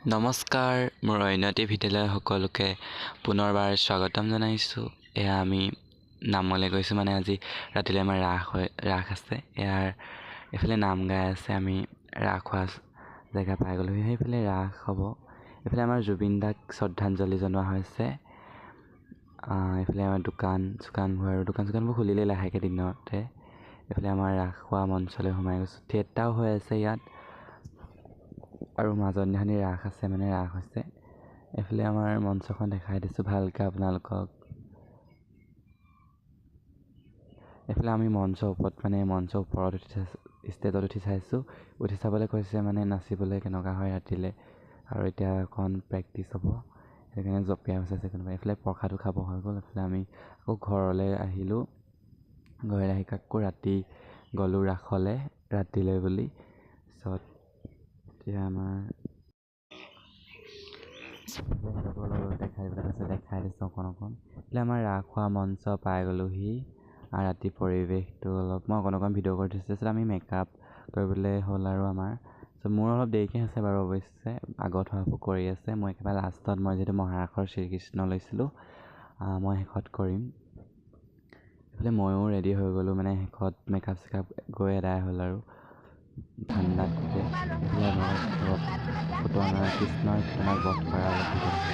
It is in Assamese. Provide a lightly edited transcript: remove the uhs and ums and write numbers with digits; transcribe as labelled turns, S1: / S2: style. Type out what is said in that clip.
S1: নমস্কাৰ, মোৰ অন্যতি বিদ্যালয় সকলোকে পুনৰবাৰ স্বাগতম জনাইছোঁ। আমি নামলৈ গৈছোঁ, মানে আজি ৰাতিলৈ আমাৰ ৰাস আছে। এইফালে নাম গাই আছে, আমি ৰাস হোৱা জেগা পাই গ'লোহি। সেইফালে ৰাস হ'ব। এইফালে আমাৰ জুবিন দাক শ্ৰদ্ধাঞ্জলি জনোৱা হৈছে। এইফালে আমাৰ দোকান-চোকানবোৰ খুলিলে লাহেকৈ দিনতে। এইফালে আমাৰ ৰাস হোৱা মঞ্চলৈ সোমাই গৈছোঁ। থিয়েটাৰো হৈ আছে ইয়াত, আৰু মাজৰ দিনাখনি ৰাস আছে, মানে ৰাস হৈছে। এইফালে আমাৰ মঞ্চখন দেখাই দিছোঁ ভালকৈ আপোনালোকক। এইফালে আমি মঞ্চৰ ওপৰত ষ্টেজত উঠি চাইছোঁ। উঠি চাবলৈ কৈছে, মানে নাচিবলৈ কেনেকুৱা হয় ৰাতিলৈ। আৰু এতিয়া অকণ প্ৰেক্টিচ হ'ব, সেইকাৰণে জঁপিয়াই চাইছে কোনোবাই। এইফালে প্ৰসাদো খাব হৈ গ'ল। এইফালে আমি আকৌ ঘৰলৈ আহিলোঁ। ঘৰলৈ আহি আকৌ ৰাতি গ'লোঁ ৰাসলৈ, ৰাতিলৈ বুলি। তাৰপিছত এতিয়া আমাৰ দেখাই দিছোঁ অকণ। এইফালে আমাৰ ৰাস হোৱা মঞ্চ পাই গ'লোহি। ৰাতি পৰিৱেশটো মই অকণ ভিডিঅ' কৰি থৈছোঁ। তাৰপিছত আমি মেকআপ কৰিবলৈ হ'ল আৰু আমাৰ মোৰ অলপ দেৰিকৈ আছে বাৰু, অৱশ্যে আগত হোৱাবোৰ কৰি আছে। মই একেবাৰে লাষ্টত, মই যিহেতু মহাৰাসৰ শ্ৰীকৃষ্ণ লৈছিলোঁ, মই শেষত কৰিম। এইফালে ময়ো ৰেডি হৈ গ'লোঁ, মানে শেষত মেকআপ গৈ এদাই হ'ল আৰু ঠাণ্ডাত গোটেই। কৃষ্ণৰ পুতনাক বধ কৰা অলপ ভিডিঅ'।